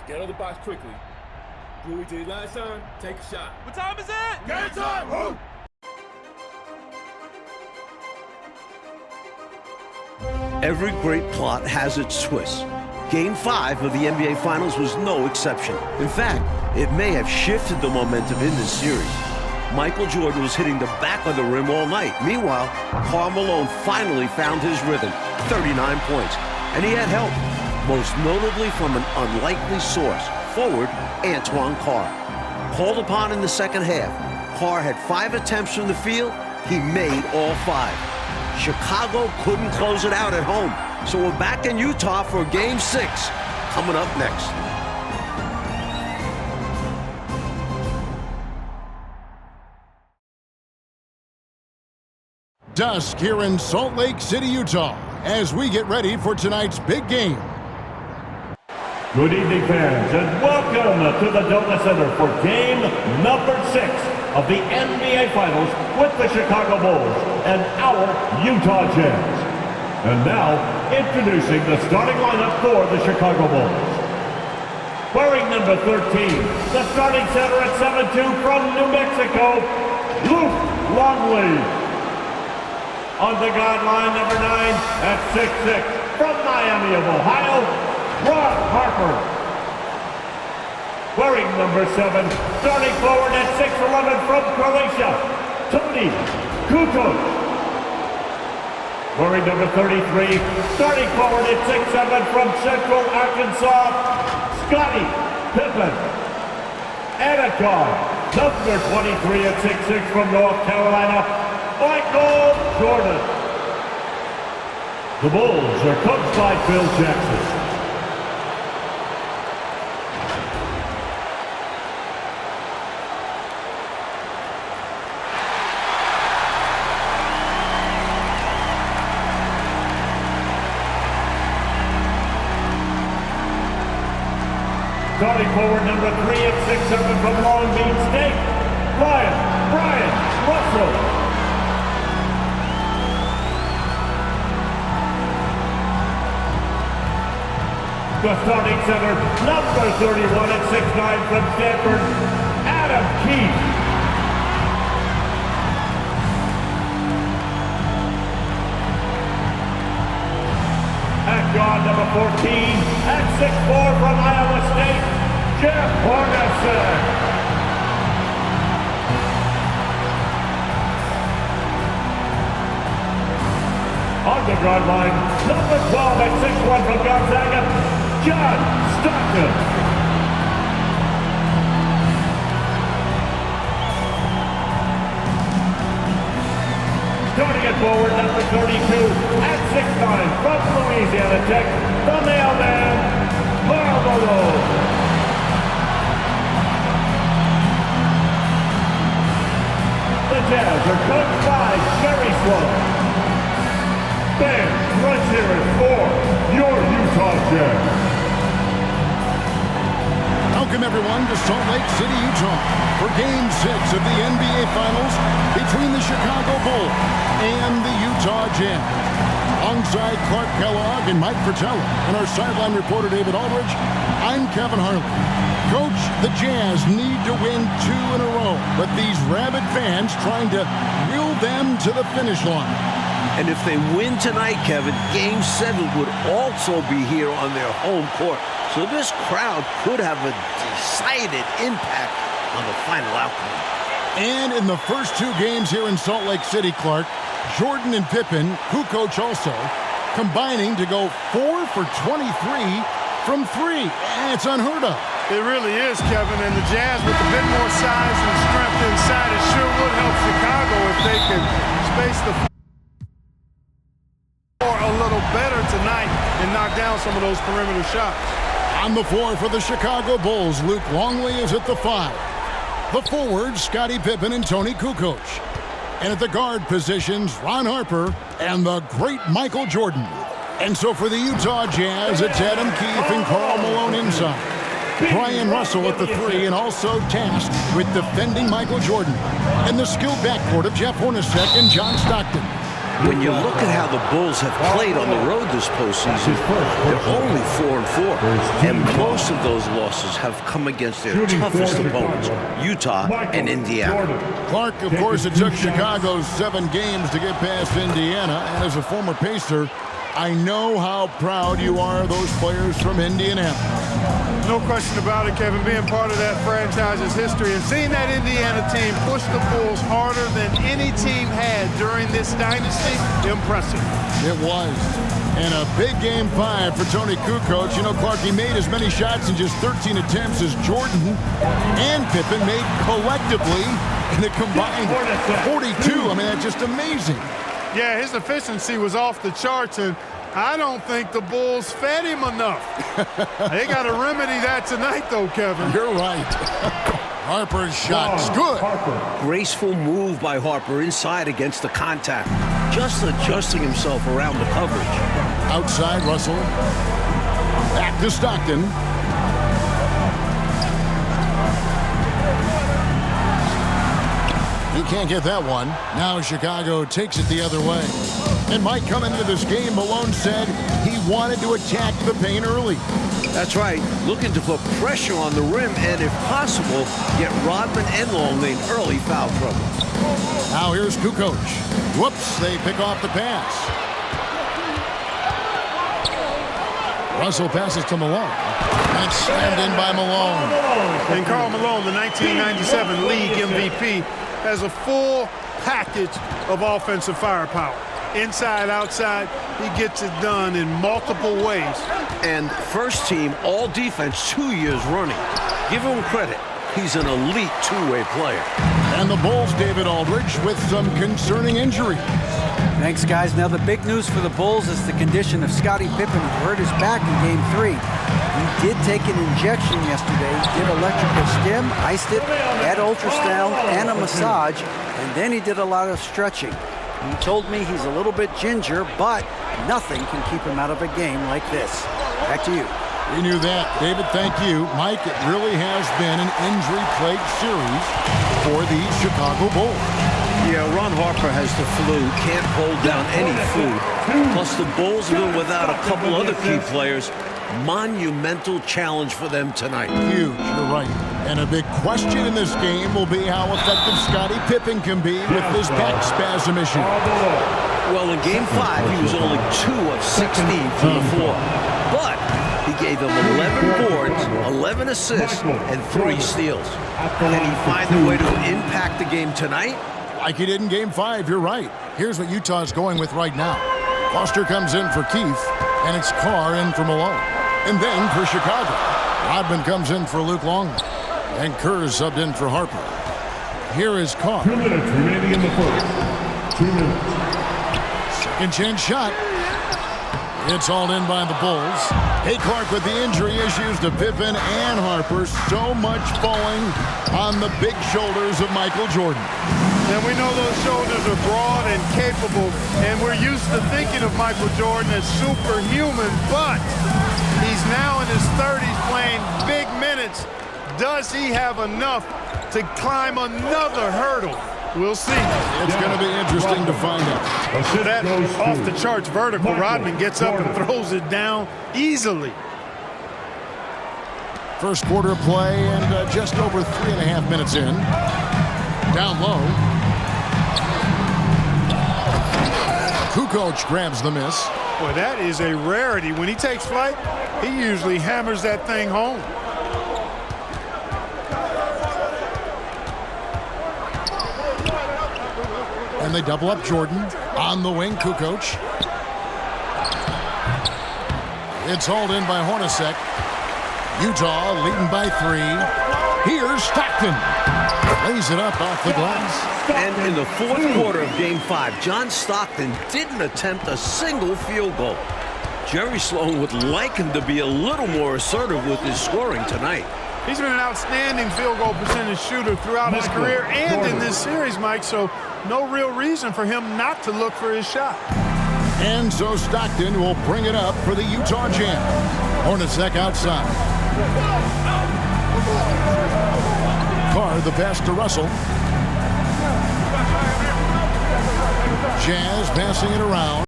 Get out of the box quickly. Do what we did last time. Take a shot. What time is it? Game time! Move! Every great plot has its twist. Game 5 of the NBA Finals was no exception. In fact, it may have shifted the momentum in this series. Michael Jordan was hitting the back of the rim all night. Meanwhile, Karl Malone finally found his rhythm, 39 points. And he had help, most notably from an unlikely source, forward Antoine Carr. Called upon in the second half, Carr had 5 attempts from the field. He made all 5. Chicago couldn't close it out at home, so we're back in Utah for Game 6, coming up next. Dusk here in Salt Lake City, Utah, as we get ready for tonight's big game. Good evening, fans, and welcome to the Donut Center for game number 6 of the NBA Finals with the Chicago Bulls and our Utah Jazz. And now, introducing the starting lineup for the Chicago Bulls. Wearing number 13, the starting center at 7'2" from New Mexico, Luke Longley. On the guideline, number 9 at 6'6", from Miami of Ohio, Ron Harper. Wearing number 7, starting forward at 6'11", from Croatia, Toni Kukoc. Wearing number 33, starting forward at 6'7", from Central Arkansas, Scottie Pippen. And at guard, number 23 at 6'6", from North Carolina, Michael Jordan. The Bulls are coached by Phil Jackson. Starting forward, number 3 at 6'7", from Long Beach State, Brian Russell. The starting center, number 31 at 6'9", from Stanford, Adam Keefe. At guard, number 14, at 6'4", from Iowa State, Jeff Hornacek. On the guard line, number 12 at 6'1", from Gonzaga, John Stockton. Starting at forward, number 32, at 6'9", from Louisiana Tech, the mailman, Karl Malone. The Jazz are coached by Jerry Sloan. Fans, let's hear it for your Utah Jazz. Welcome, everyone, to Salt Lake City, Utah, for Game 6 of the NBA Finals between the Chicago Bulls and the Utah Jazz. Alongside Clark Kellogg and Mike Fratello and our sideline reporter David Aldridge, I'm Kevin Harlan. Coach, the Jazz need to win 2 in a row, but these rabid fans trying to will them to the finish line. And if they win tonight, Kevin, Game 7 would also be here on their home court. So this crowd could have a decided impact on the final outcome. And in the first 2 games here in Salt Lake City, Clark, Jordan and Pippen, Kukoc also, combining to go 4 for 23 from 3. It's unheard of. It really is, Kevin, and the Jazz with a bit more size and strength inside, it sure would help Chicago if they could space the floor a little better tonight and knock down some of those perimeter shots. On the floor for the Chicago Bulls, Luke Longley is at the 5. The forwards, Scottie Pippen and Toni Kukoc. And at the guard positions, Ron Harper and the great Michael Jordan. And so for the Utah Jazz, it's Adam Keefe and Karl Malone inside. Brian Russell at the 3 and also tasked with defending Michael Jordan. And the skilled backcourt of Jeff Hornacek and John Stockton. When you look at how the Bulls have played on the road this postseason, they're only 4-4, and most of those losses have come against their toughest opponents, Utah and Indiana. Clark, of course, it took Chicago 7 games to get past Indiana, and as a former Pacer, I know how proud you are of those players from Indianapolis. No question about it, Kevin, being part of that franchise's history and seeing that Indiana team push the Bulls harder than any team had during this dynasty, impressive. It was. And a big Game 5 for Tony Kukoc. You know, Clark, he made as many shots in just 13 attempts as Jordan and Pippen made collectively in a combined 42. I mean, that's just amazing. Yeah, his efficiency was off the charts, and I don't think the Bulls fed him enough. They got to remedy that tonight, though, Kevin. You're right. Harper's shot's good. Graceful move by Harper inside against the contact, just adjusting himself around the coverage. Outside, Russell. Back to Stockton. He can't get that one. Now Chicago takes it the other way. And Mike, coming into this game, Malone said he wanted to attack the paint early. That's right, looking to put pressure on the rim and, if possible, get Rodman and Longley in early foul trouble. Now here's Kukoc. Whoops, they pick off the pass. Russell passes to Malone. And slammed in by Malone. And Karl Malone, the 1997 league MVP, has a full package of offensive firepower. Inside, outside, he gets it done in multiple ways. And first team all defense 2 years running. Give him credit. He's an elite two-way player. And the Bulls, David Aldridge, with some concerning injury. Thanks, guys. Now the big news for the Bulls is the condition of Scottie Pippen, who hurt his back in Game 3. He did take an injection yesterday, did electrical stim, iced it, had ultrasound and a massage, and then he did a lot of stretching. He told me he's a little bit ginger, but nothing can keep him out of a game like this. Back to you. We knew that. David, thank you. Mike, it really has been an injury-plagued series for the Chicago Bulls. Yeah, Ron Harper has the flu, can't hold down any food. Plus, the Bulls have been without a couple other key players. Monumental challenge for them tonight. Huge, you're right. And a big question in this game will be how effective Scottie Pippen can be with this back spasm issue. Well, in Game 5, he was only 2 of 16 from the floor. But he gave them 11 boards, 11 assists, and 3 steals. Can he find a way to impact the game tonight? Like he did in Game 5, you're right. Here's what Utah's going with right now. Foster comes in for Keith, and it's Carr in for Malone. And then for Chicago, Rodman comes in for Luke Longley, and Kerr is subbed in for Harper. Here is Carr. 2 minutes remaining in the first. 2 minutes. Second chance shot. It's hauled in by the Bulls. Hey, Clark, with the injury issues to Pippen and Harper, so much falling on the big shoulders of Michael Jordan. And we know those shoulders are broad and capable, and we're used to thinking of Michael Jordan as superhuman, but he's now in his 30s playing big minutes. Does he have enough to climb another hurdle? We'll see. It's going to be interesting to find out. That off-the-charts vertical, Rodman gets up and throws it down easily. First quarter play and just over 3.5 minutes in. Down low. Kukoc grabs the miss. Boy, that is a rarity. When he takes flight, he usually hammers that thing home. And they double up Jordan. On the wing, Kukoc. It's hauled in by Hornacek. Utah leading by 3. Here's Stockton. Lays it up off the glass. And in the fourth quarter of Game 5, John Stockton didn't attempt a single field goal. Jerry Sloan would like him to be a little more assertive with his scoring tonight. He's been an outstanding field goal percentage shooter throughout his career and in this series, Mike, so no real reason for him not to look for his shot. And so Stockton will bring it up for the Utah Jazz. Hornacek outside. Carr the pass to Russell. Jazz passing it around.